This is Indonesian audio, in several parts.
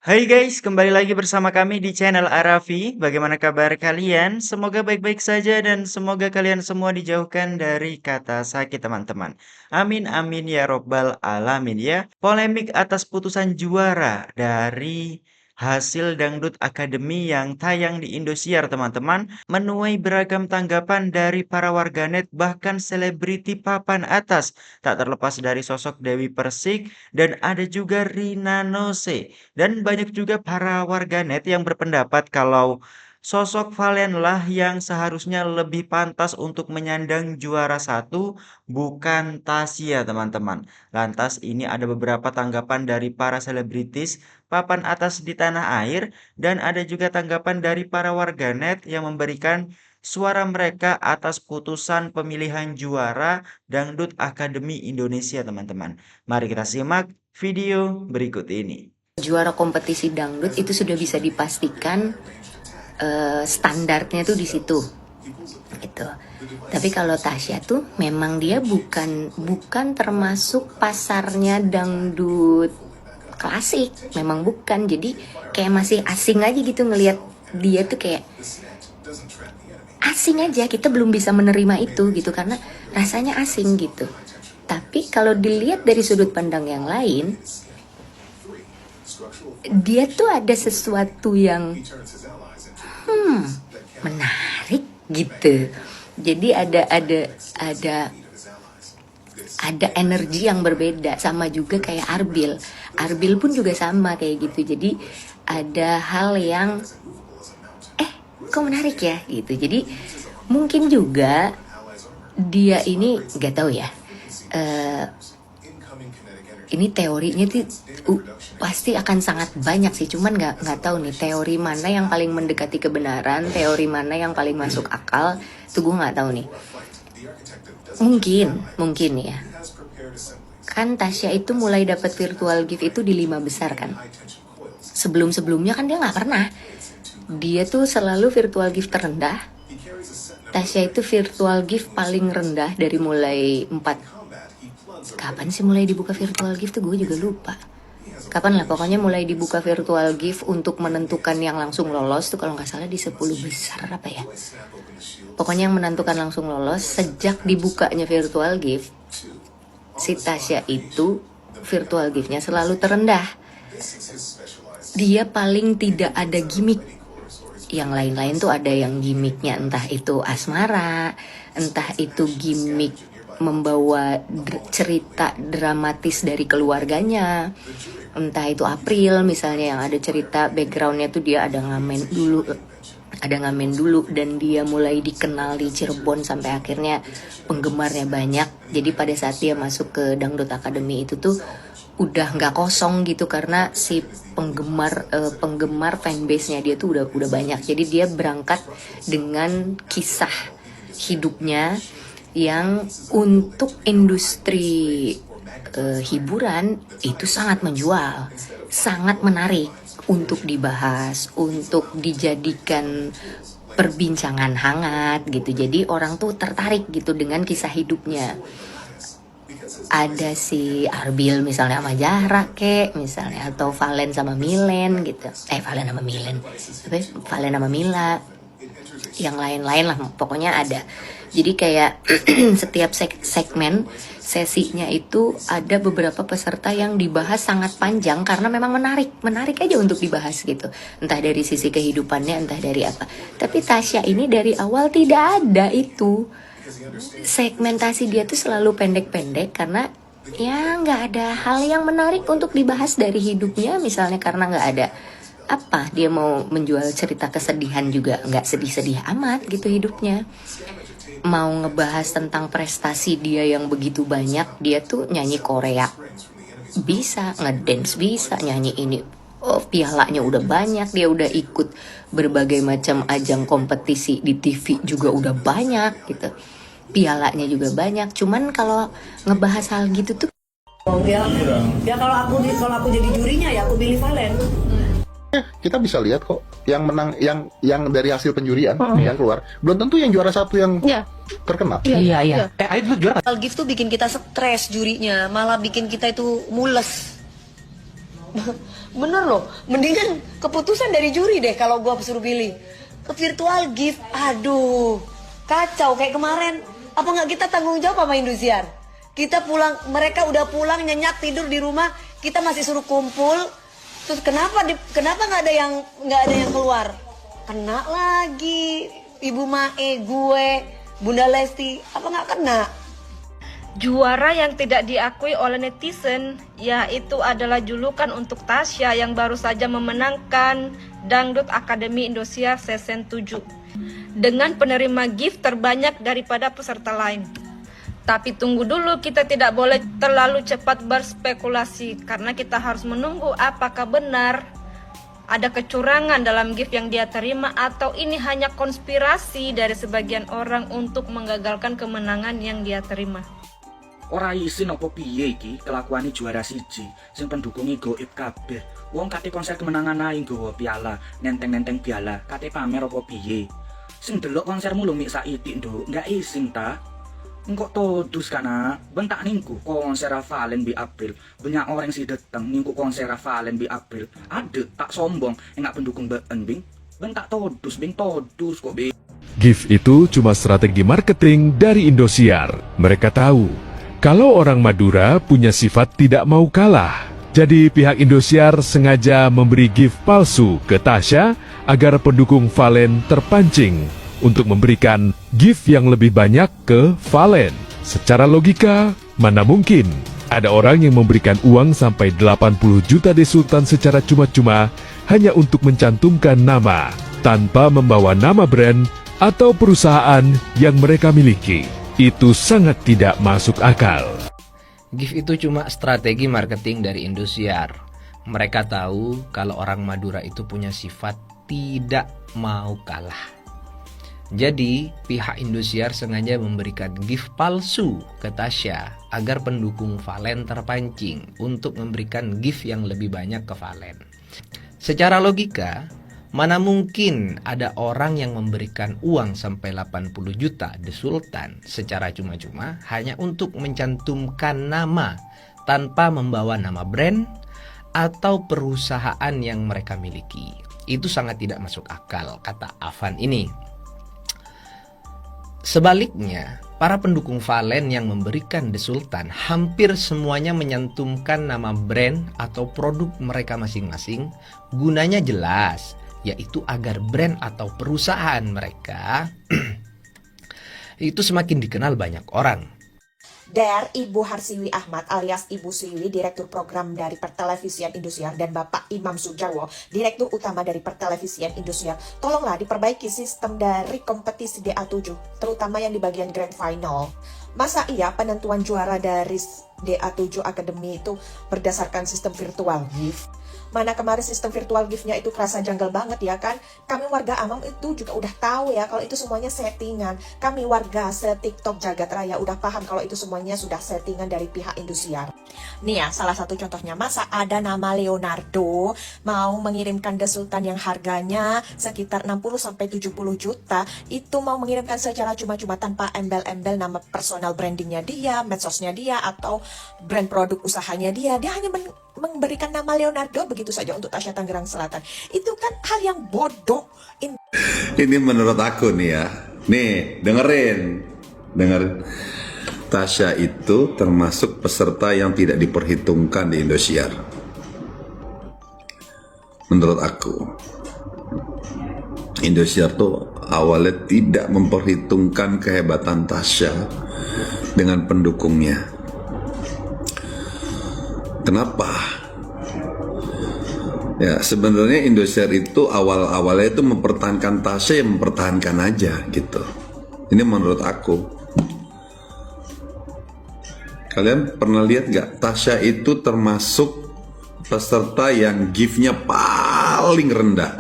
Hai guys, kembali lagi bersama kami di channel Arafi. Bagaimana kabar kalian? Semoga baik-baik saja dan semoga kalian semua dijauhkan dari kata sakit teman-teman. Amin amin ya robbal alamin ya. Polemik atas putusan juara dari hasil Dangdut Academy yang tayang di Indosiar teman-teman menuai beragam tanggapan dari para warganet bahkan selebriti papan atas. Tak terlepas dari sosok Dewi Persik dan ada juga Rina Nose. Dan banyak juga para warganet yang berpendapat kalau sosok Valen lah yang seharusnya lebih pantas untuk menyandang juara satu, bukan Tasya, teman-teman. Lantas ini ada beberapa tanggapan dari para selebritis papan atas di tanah air dan ada juga tanggapan dari para warganet yang memberikan suara mereka atas putusan pemilihan juara Dangdut Akademi Indonesia, teman-teman. Mari kita simak video berikut ini. Juara kompetisi dangdut itu sudah bisa dipastikan standarnya tuh di situ gitu. Tapi kalau Tasya tuh memang dia bukan termasuk pasarnya dangdut klasik, memang bukan. Jadi kayak masih asing aja gitu ngelihat dia tuh kayak asing aja, kita belum bisa menerima itu gitu karena rasanya asing gitu. Tapi kalau dilihat dari sudut pandang yang lain, dia tuh ada sesuatu yang menarik gitu. Jadi ada energi yang berbeda, sama juga kayak Arbil. Arbil pun juga sama kayak gitu. Jadi ada hal yang kok menarik ya gitu. Jadi mungkin juga dia ini nggak tahu ya. Ini teorinya tuh pasti akan sangat banyak sih, cuman nggak tahu nih teori mana yang paling mendekati kebenaran, teori mana yang paling masuk akal, tuh gue nggak tahu nih. Mungkin ya. Kan Tasya itu mulai dapat virtual gift itu di 5 besar kan. Sebelumnya kan dia nggak pernah. Dia tuh selalu virtual gift terendah. Tasya itu virtual gift paling rendah dari mulai 4. Kapan sih mulai dibuka virtual gift tuh gue juga lupa. Kapan lah, pokoknya mulai dibuka virtual gift untuk menentukan yang langsung lolos tuh kalau nggak salah di 10 besar apa ya. Pokoknya yang menentukan langsung lolos sejak dibukanya virtual gift. Si Tasya itu virtual giftnya selalu terendah. Dia paling tidak ada gimmick. Yang lain-lain tuh ada yang gimmicknya, entah itu asmara, entah itu gimmick membawa cerita dramatis dari keluarganya, entah itu April misalnya yang ada cerita backgroundnya tuh dia ada ngamen dulu dan dia mulai dikenal di Cirebon sampai akhirnya penggemarnya banyak. Jadi pada saat dia masuk ke Dangdut Academy itu tuh udah nggak kosong gitu karena si penggemar fanbase-nya dia tuh udah banyak. Jadi dia berangkat dengan kisah hidupnya yang untuk industri hiburan itu sangat menjual, sangat menarik untuk dibahas, untuk dijadikan perbincangan hangat gitu. Jadi orang tuh tertarik gitu dengan kisah hidupnya. Ada si Arbil misalnya sama Zahra kek misalnya, atau Valen sama Milen gitu. Valen sama Milen, Valen sama Mila, yang lain-lain lah pokoknya ada. Jadi kayak setiap segmen sesinya itu ada beberapa peserta yang dibahas sangat panjang karena memang menarik aja untuk dibahas gitu. Entah dari sisi kehidupannya, entah dari apa. Tapi Tasya ini dari awal tidak ada itu. Segmentasi dia tuh selalu pendek-pendek karena ya nggak ada hal yang menarik untuk dibahas dari hidupnya, misalnya karena nggak ada apa dia mau menjual cerita kesedihan juga nggak sedih-sedih amat gitu hidupnya. Mau ngebahas tentang prestasi dia yang begitu banyak, dia tuh nyanyi Korea bisa, ngedance bisa, nyanyi ini pialanya udah banyak, dia udah ikut berbagai macam ajang kompetisi di TV juga udah banyak gitu, pialanya juga banyak. Cuman kalau ngebahas hal gitu tuh ya kalau aku jadi jurinya ya aku pilih Valen. Kita bisa lihat kok yang menang, yang dari hasil penjurian yang keluar belum tentu yang juara satu yang terkenal. Iya. Itu juara. Gift tuh bikin kita stres jurinya, malah bikin kita itu mules. Bener loh, mendingan keputusan dari juri deh kalau gua suruh pilih. Ke virtual gift, aduh, kacau kayak kemarin. Apa nggak kita tanggung jawab sama Indosiar? Kita pulang, mereka udah pulang nyenyak tidur di rumah, kita masih suruh kumpul. Terus kenapa nggak ada yang keluar? Kena lagi, Ibu Mae, gue, Bunda Lesti, apa nggak kena? Juara yang tidak diakui oleh netizen yaitu adalah julukan untuk Tasya yang baru saja memenangkan Dangdut Akademi Indosiar Season 7 dengan penerima gift terbanyak daripada peserta lain. Tapi tunggu dulu, kita tidak boleh terlalu cepat berspekulasi karena kita harus menunggu apakah benar ada kecurangan dalam gift yang dia terima atau ini hanya konspirasi dari sebagian orang untuk menggagalkan kemenangan yang dia terima. Ora isin apa piye iki kelakuane juara siji sing pendukungi goib kabeh. Wong kate konser kemenangan ae nggawa piala, nenteng-nenteng piala, kate pamer apa piye. Sing delok konsermu lho mik saiki nduk, enggak isin ta. Engkok todus kana, bentak ningku konser Valen bi April. Banyak orang sih datang ningku konser Valen bi April. Ada tak sombong, enggak pendukung been bing. Bentak todus bing todus kok bing. GIF itu cuma strategi marketing dari Indosiar. Mereka tahu kalau orang Madura punya sifat tidak mau kalah. Jadi pihak Indosiar sengaja memberi GIF palsu ke Tasya agar pendukung Valen terpancing untuk memberikan GIF yang lebih banyak ke Valen. Secara logika, mana mungkin ada orang yang memberikan uang sampai 80 juta de Sultan secara cuma-cuma hanya untuk mencantumkan nama, tanpa membawa nama brand atau perusahaan yang mereka miliki. Itu sangat tidak masuk akal. GIF itu cuma strategi marketing dari Indosiar. Mereka tahu kalau orang Madura itu punya sifat tidak mau kalah. Jadi, pihak Indosiar sengaja memberikan GIF palsu ke Tasya agar pendukung Valen terpancing untuk memberikan GIF yang lebih banyak ke Valen. Secara logika, mana mungkin ada orang yang memberikan uang sampai 80 juta de Sultan secara cuma-cuma hanya untuk mencantumkan nama tanpa membawa nama brand atau perusahaan yang mereka miliki. Itu sangat tidak masuk akal, kata Afan ini. Sebaliknya, para pendukung Valen yang memberikan de Sultan hampir semuanya menyantumkan nama brand atau produk mereka masing-masing. Gunanya jelas, yaitu agar brand atau perusahaan mereka itu semakin dikenal banyak orang. Der Ibu Harsiwi Ahmad alias Ibu Siwi, Direktur Program dari Pertelevisian Indosiar, dan Bapak Imam Sujarwo, Direktur Utama dari Pertelevisian Indosiar, tolonglah diperbaiki sistem dari kompetisi DA7, terutama yang di bagian Grand Final. Masa iya penentuan juara dari DA7 Academy itu berdasarkan sistem virtual gift? Mana kemarin sistem virtual gift-nya itu kerasa janggal banget ya kan? Kami warga awam itu juga udah tahu ya kalau itu semuanya settingan. Kami warga se-TikTok jagat raya udah paham kalau itu semuanya sudah settingan dari pihak Indosiar. Nih ya, salah satu contohnya, masa ada nama Leonardo mau mengirimkan de Sultan yang harganya sekitar 60-70 juta, itu mau mengirimkan secara cuma-cuma tanpa embel-embel nama personal brandingnya dia, medsosnya dia, atau brand produk usahanya dia. Dia hanya memberikan nama Leonardo begitu saja untuk Tasya Tangerang Selatan. Itu kan hal yang bodoh. Ini menurut aku nih ya. Nih, dengerin. Tasya itu termasuk peserta yang tidak diperhitungkan di Indosiar. Menurut aku, Indosiar tuh awalnya tidak memperhitungkan kehebatan Tasya dengan pendukungnya. Kenapa? Ya, sebenarnya Indosiar itu awal-awalnya itu mempertahankan Tasya, yang mempertahankan aja gitu. Ini menurut aku. Kalian pernah lihat gak? Tasya itu termasuk peserta yang gift-nya paling rendah.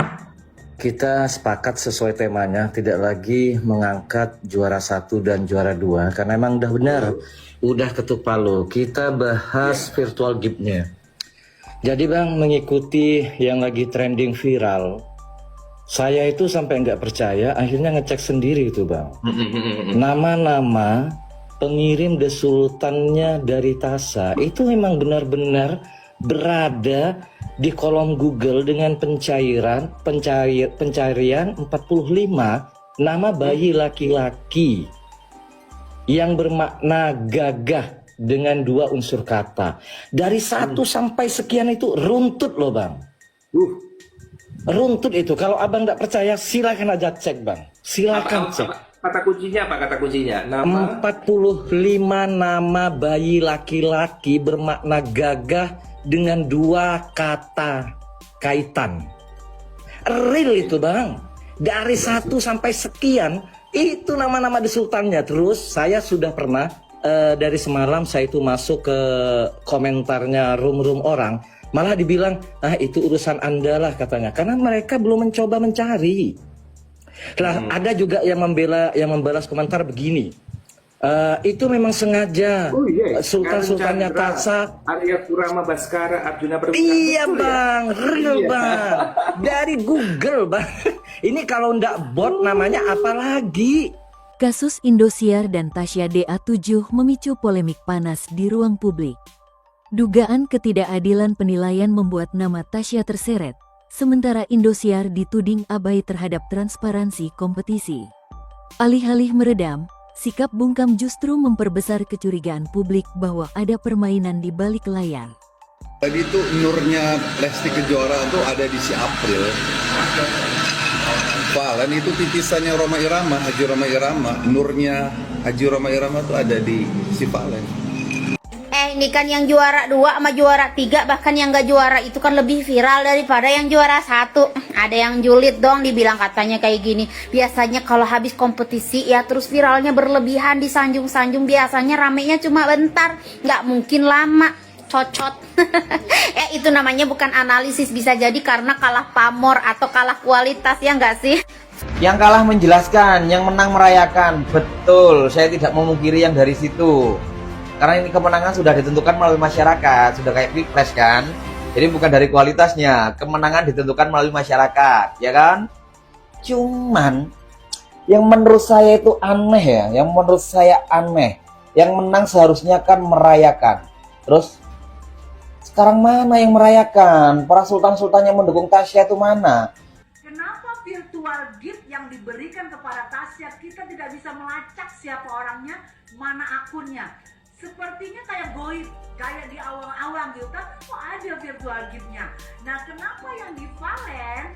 Kita sepakat sesuai temanya, tidak lagi mengangkat juara 1 dan juara 2 karena emang udah benar, udah ketuk palu. Kita bahas virtual gift-nya. Jadi Bang, mengikuti yang lagi trending viral, saya itu sampai nggak percaya, akhirnya ngecek sendiri itu Bang. Nama-nama pengirim de Sultannya dari Tasya itu memang benar-benar berada di kolom Google dengan pencarian 45 nama bayi laki-laki yang bermakna gagah dengan 2 unsur kata. Dari 1 sampai sekian itu runtut loh Bang. Runtut itu. Kalau abang nggak percaya silakan aja cek Bang. Silakan cek. Kata kuncinya apa kata kuncinya? Nama 45 nama bayi laki-laki bermakna gagah dengan 2 kata kaitan. Real itu Bang. Dari 1 sampai sekian itu nama-nama di sultannya. Terus saya sudah pernah dari semalam saya itu masuk ke komentarnya room-room orang, malah dibilang itu urusan Anda lah katanya, karena mereka belum mencoba mencari. Lah ada juga yang membalas komentar begini, itu memang sengaja sultan-sultannya Tasa. Arya Kurama Baskara Arjuna Perwira. Iya Bang, real Bang. Dari Google Bang. Ini kalau ndak bot namanya apa lagi? Kasus Indosiar dan Tasya DA7 memicu polemik panas di ruang publik. Dugaan ketidakadilan penilaian membuat nama Tasya terseret, sementara Indosiar dituding abai terhadap transparansi kompetisi. Alih-alih meredam, sikap bungkam justru memperbesar kecurigaan publik bahwa ada permainan di balik layar. Tadi itu nurnya Lesti Kejora itu ada di si April. Valen itu titisannya Roma Irama, Haji Roma Irama. Nurnya Haji Roma Irama itu ada di si Valen. Ini kan yang juara 2 sama juara 3, bahkan yang gak juara itu kan lebih viral daripada yang juara 1. Ada yang julid dong dibilang katanya kayak gini. Biasanya kalau habis kompetisi ya terus viralnya berlebihan, disanjung-sanjung, biasanya ramenya cuma bentar, nggak mungkin lama. Cocot. Itu namanya bukan analisis, bisa jadi karena kalah pamor atau kalah kualitas, ya nggak sih? Yang kalah menjelaskan, yang menang merayakan. Betul, saya tidak memungkiri yang dari situ. Karena ini kemenangan sudah ditentukan melalui masyarakat, sudah kayak pilpres kan. Jadi bukan dari kualitasnya, kemenangan ditentukan melalui masyarakat, ya kan? Cuman yang menurut saya itu aneh ya, yang menang seharusnya kan merayakan. Terus sekarang mana yang merayakan? Para sultan-sultan yang mendukung Tasya itu mana? Kenapa virtual gift yang diberikan kepada Tasya kita tidak bisa melacak siapa orangnya, mana akunnya? Sepertinya kayak goib, kayak di awang-awang gitu, tapi kok ada virtual gift-nya. Nah, kenapa yang di Valen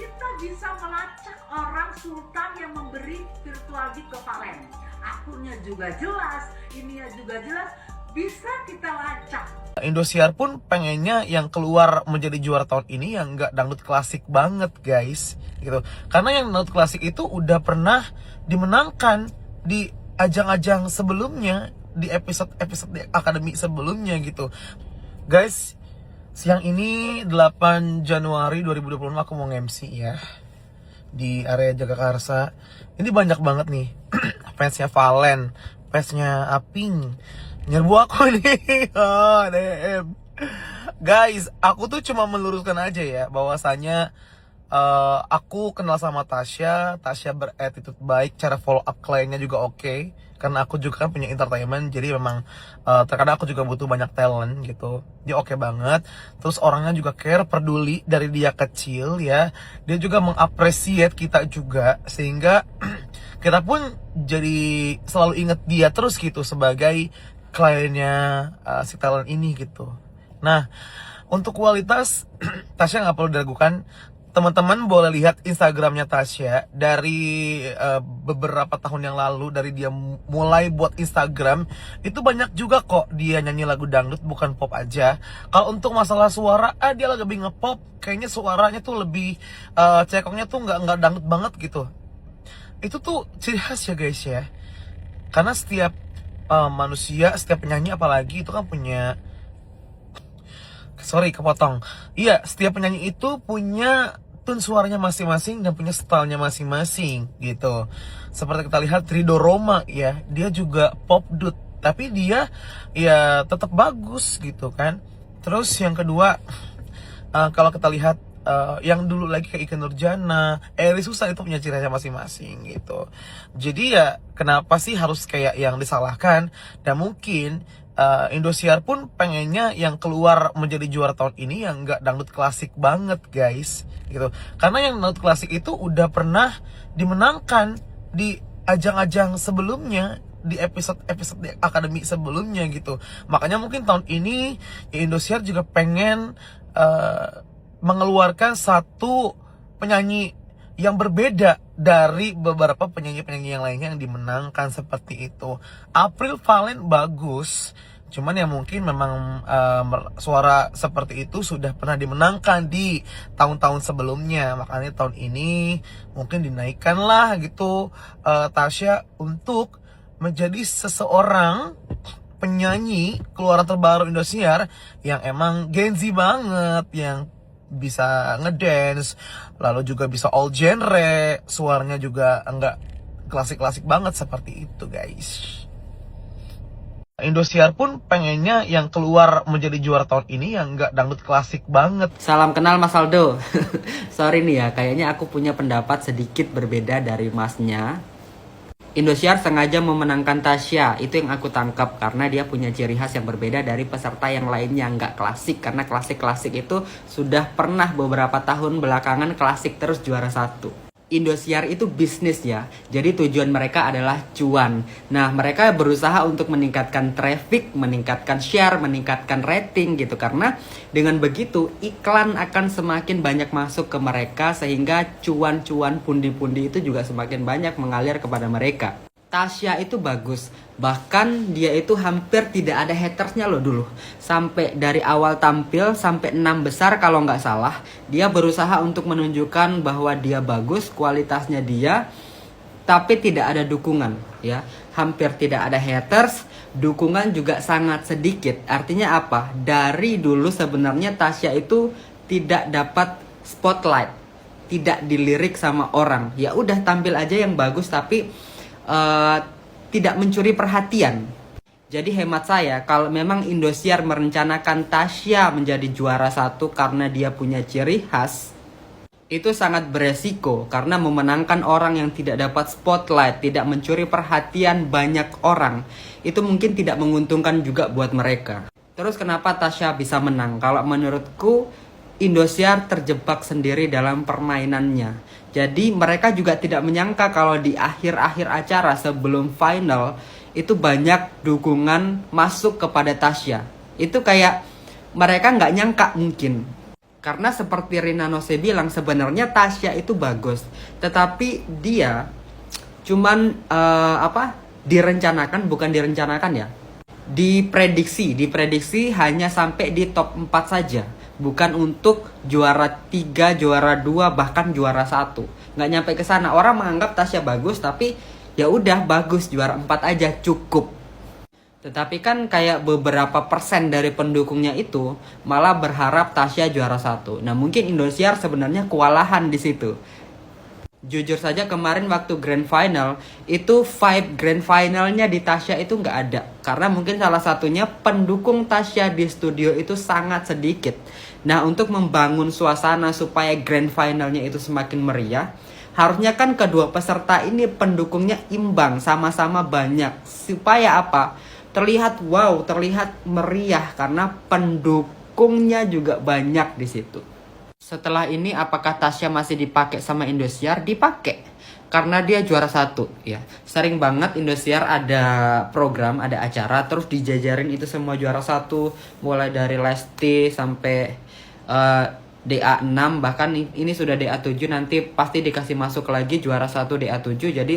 kita bisa melacak orang sultan yang memberi virtual gift ke Valen? Akunnya juga jelas, ininya juga jelas, bisa kita lacak. Indosiar pun pengennya yang keluar menjadi juara tahun ini yang nggak dangdut klasik banget guys, gitu. Karena yang dangdut klasik itu udah pernah dimenangkan di ajang-ajang sebelumnya, di episode di akademi sebelumnya gitu. Guys, siang ini 8 Januari 2020 aku mau nge-MC ya di area Jagakarsa. Ini banyak banget nih fansnya Valen, fansnya Aping nyerbu aku nih. DM. Guys, aku tuh cuma meluruskan aja ya bahwasanya aku kenal sama Tasya berattitude baik, cara follow up kliennya juga oke. Karena aku juga kan punya entertainment, jadi memang terkadang aku juga butuh banyak talent gitu. Dia oke banget. Terus orangnya juga care, peduli dari dia kecil ya. Dia juga mengapresiasi kita juga, sehingga kita pun jadi selalu inget dia terus gitu sebagai kliennya si talent ini gitu. Nah, untuk kualitas Tasya nggak perlu diragukan. Teman-teman boleh lihat Instagramnya Tasya dari beberapa tahun yang lalu, dari dia mulai buat Instagram itu banyak juga kok dia nyanyi lagu dangdut, bukan pop aja. Kalau untuk masalah suara, dia lebih ngepop, kayaknya suaranya tuh lebih cekoknya tuh nggak dangdut banget gitu. Itu tuh ciri khas ya guys ya. Karena setiap manusia, setiap penyanyi apalagi itu kan punya, kepotong. Iya, setiap penyanyi itu punya tone suaranya masing-masing dan punya stylenya masing-masing gitu. Seperti kita lihat Rido Roma ya, dia juga pop dude, tapi dia ya tetap bagus gitu kan. Terus yang kedua, kalau kita lihat yang dulu lagi kayak Ikke Nurjana, Eri Susah itu punya ciri khasnya masing-masing gitu. Jadi ya kenapa sih harus kayak yang disalahkan? Dan mungkin Indosiar pun pengennya yang keluar menjadi juara tahun ini yang nggak dangdut klasik banget guys, gitu. Karena yang dangdut klasik itu udah pernah dimenangkan di ajang-ajang sebelumnya, di episode-episode di akademi sebelumnya gitu. Makanya mungkin tahun ini Indosiar juga pengen mengeluarkan satu penyanyi yang berbeda dari beberapa penyanyi-penyanyi yang lainnya yang dimenangkan seperti itu. April Valen bagus, cuman ya mungkin memang suara seperti itu sudah pernah dimenangkan di tahun-tahun sebelumnya. Makanya tahun ini mungkin dinaikkan lah gitu Tasya untuk menjadi seseorang penyanyi keluaran terbaru Indosiar yang emang Gen Z banget, yang bisa ngedance, lalu juga bisa all genre, suaranya juga enggak klasik-klasik banget seperti itu guys. Indosiar pun pengennya yang keluar menjadi juara tahun ini yang enggak dangdut klasik banget. Salam kenal Mas Aldo. Sorry nih ya, kayaknya aku punya pendapat sedikit berbeda dari masnya. Indosiar sengaja memenangkan Tasya, itu yang aku tangkap, karena dia punya ciri khas yang berbeda dari peserta yang lainnya, nggak klasik. Karena klasik-klasik itu sudah pernah beberapa tahun belakangan klasik terus juara satu. Indosiar itu bisnis ya, jadi tujuan mereka adalah cuan. Nah, mereka berusaha untuk meningkatkan traffic, meningkatkan share, meningkatkan rating gitu. Karena dengan begitu iklan akan semakin banyak masuk ke mereka, sehingga cuan-cuan pundi-pundi itu juga semakin banyak mengalir kepada mereka. Tasya itu bagus, bahkan dia itu hampir tidak ada hatersnya loh dulu. Sampai dari awal tampil sampai 6 besar kalau nggak salah, dia berusaha untuk menunjukkan bahwa dia bagus, kualitasnya dia, tapi tidak ada dukungan ya. Hampir tidak ada haters, dukungan juga sangat sedikit. Artinya apa? Dari dulu sebenarnya Tasya itu tidak dapat spotlight, tidak dilirik sama orang. Ya udah tampil aja yang bagus tapi tidak mencuri perhatian. Jadi hemat saya, kalau memang Indosiar merencanakan Tasya menjadi juara satu karena dia punya ciri khas, itu sangat beresiko karena memenangkan orang yang tidak dapat spotlight, tidak mencuri perhatian banyak orang, itu mungkin tidak menguntungkan juga buat mereka. Terus kenapa Tasya bisa menang? Kalau menurutku Indosiar terjebak sendiri dalam permainannya. Jadi mereka juga tidak menyangka kalau di akhir-akhir acara sebelum final itu banyak dukungan masuk kepada Tasya. Itu kayak mereka nggak nyangka mungkin. Karena seperti Rina Nose bilang sebenarnya Tasya itu bagus. Tetapi dia cuman direncanakan, bukan direncanakan ya. Diprediksi hanya sampai di top 4 saja. Bukan untuk juara 3, juara 2, bahkan juara 1. Nggak nyampe ke sana. Orang menganggap Tasya bagus, tapi ya udah bagus, juara 4 aja cukup. Tetapi kan kayak beberapa persen dari pendukungnya itu malah berharap Tasya juara 1. Nah mungkin Indosiar sebenarnya kewalahan di situ. Jujur saja kemarin waktu grand final, itu vibe grand finalnya di Tasya itu nggak ada. Karena mungkin salah satunya pendukung Tasya di studio itu sangat sedikit. Nah untuk membangun suasana supaya grand finalnya itu semakin meriah, harusnya kan kedua peserta ini pendukungnya imbang, sama-sama banyak. Supaya apa? Terlihat wow, terlihat meriah karena pendukungnya juga banyak di situ. Setelah ini apakah Tasya masih dipakai sama Indosiar? Dipakai. Karena dia juara 1 ya. Sering banget Indosiar ada program, ada acara terus dijajarin itu semua juara 1, mulai dari Lesti sampai DA6, bahkan ini sudah DA7, nanti pasti dikasih masuk lagi juara 1 DA7. Jadi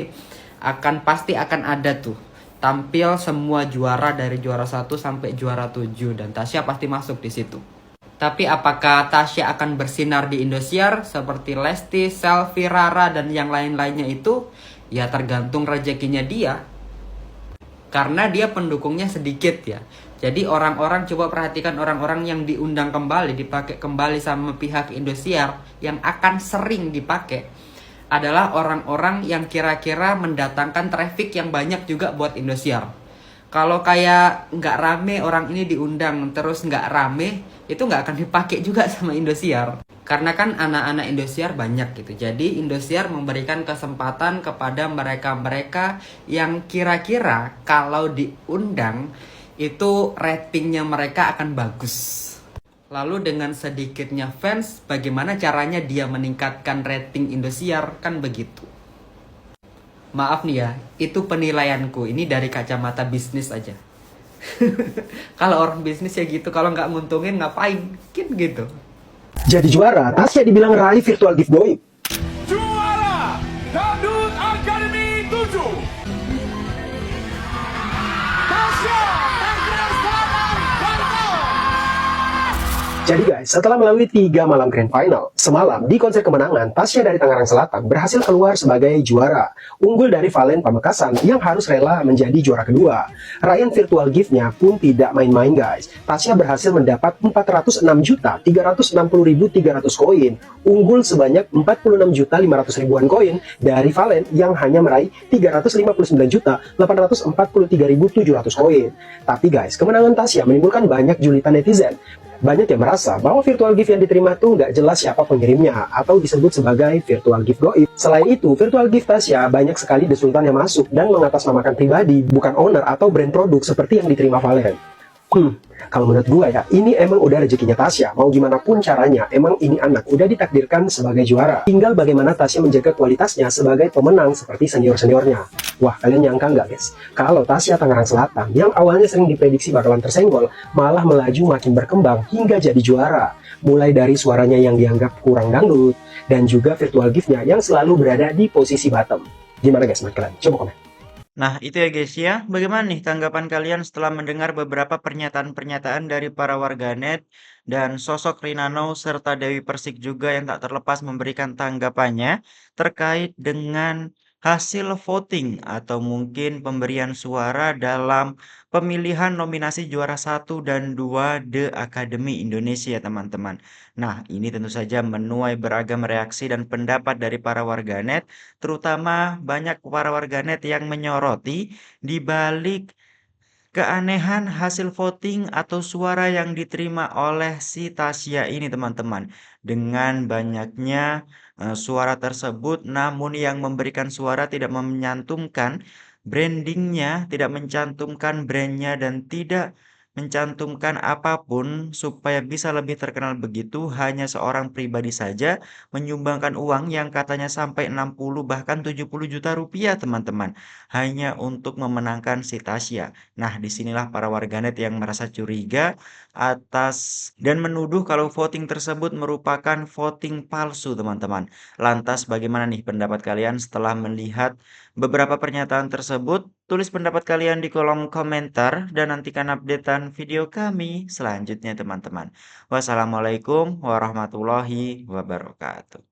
pasti akan ada tuh tampil semua juara dari juara 1 sampai juara 7 dan Tasya pasti masuk di situ. Tapi apakah Tasya akan bersinar di Indosiar seperti Lesti, Selvi, Rara, dan yang lain-lainnya itu? Ya tergantung rezekinya dia. Karena dia pendukungnya sedikit ya. Jadi orang-orang coba perhatikan orang-orang yang diundang kembali, dipakai kembali sama pihak Indosiar, yang akan sering dipakai adalah orang-orang yang kira-kira mendatangkan traffic yang banyak juga buat Indosiar. Kalau kayak nggak rame orang ini diundang terus nggak rame, itu nggak akan dipakai juga sama Indosiar. Karena kan anak-anak Indosiar banyak gitu. Jadi Indosiar memberikan kesempatan kepada mereka-mereka yang kira-kira kalau diundang itu ratingnya mereka akan bagus. Lalu dengan sedikitnya fans, bagaimana caranya dia meningkatkan rating Indosiar? Kan begitu. Maaf nih ya, itu penilaianku. Ini dari kacamata bisnis aja. Kalau orang bisnis ya gitu, kalau nggak nguntungin ngapain? Mungkin gitu. Jadi juara, Tasya dibilang raih virtual gift goib. Juara Dangdut Academy 7. Tasya Tangerang Selatan Banten. Jadi guys, setelah melalui 3 malam Grand Final, semalam di konser kemenangan, Tasya dari Tangerang Selatan berhasil keluar sebagai juara, unggul dari Valen Pamekasan yang harus rela menjadi juara kedua. Raihan virtual gift-nya pun tidak main-main guys. Tasya berhasil mendapat 406.360.300 koin, unggul sebanyak 46.500.000-an koin dari Valen yang hanya meraih 359.843.700 koin. Tapi guys, kemenangan Tasya menimbulkan banyak julitan netizen. Banyak yang merasa bahwa virtual gift yang diterima tuh nggak jelas siapa pengirimnya atau disebut sebagai virtual gift goib. Selain itu, virtual gift Tasya banyak sekali desultan yang masuk dan mengatasnamakan pribadi, bukan owner atau brand produk seperti yang diterima Valen. Kalau menurut gua ya, ini emang udah rezekinya Tasya. Mau gimana pun caranya, emang ini anak udah ditakdirkan sebagai juara. Tinggal bagaimana Tasya menjaga kualitasnya sebagai pemenang seperti senior-seniornya. Wah, kalian nyangka nggak guys? Kalau Tasya Tangerang Selatan yang awalnya sering diprediksi bakalan tersenggol, malah melaju makin berkembang hingga jadi juara. Mulai dari suaranya yang dianggap kurang dangdut, dan juga virtual gift-nya yang selalu berada di posisi bottom. Gimana guys menurut kalian? Coba komen. Nah, itu ya guys ya. Bagaimana nih tanggapan kalian setelah mendengar beberapa pernyataan-pernyataan dari para warganet dan sosok Rinano serta Dewi Persik juga yang tak terlepas memberikan tanggapannya terkait dengan hasil voting atau mungkin pemberian suara dalam pemilihan nominasi juara 1 dan 2 The Academy Indonesia, teman-teman. Nah, ini tentu saja menuai beragam reaksi dan pendapat dari para warganet, terutama banyak para warganet yang menyoroti di balik keanehan hasil voting atau suara yang diterima oleh si Tasya ini, teman-teman. Dengan banyaknya suara tersebut, namun yang memberikan suara tidak menyantumkan brandingnya, tidak mencantumkan brandnya, dan tidak mencantumkan apapun supaya bisa lebih terkenal begitu. Hanya seorang pribadi saja menyumbangkan uang yang katanya sampai 60 bahkan 70 juta rupiah, teman-teman, hanya untuk memenangkan si Tasya. Nah, disinilah para warganet yang merasa curiga atas dan menuduh kalau voting tersebut merupakan voting palsu, teman-teman. Lantas bagaimana nih pendapat kalian setelah melihat beberapa pernyataan tersebut? Tulis pendapat kalian di kolom komentar dan nantikan updatean video kami selanjutnya, teman-teman. Wassalamualaikum warahmatullahi wabarakatuh.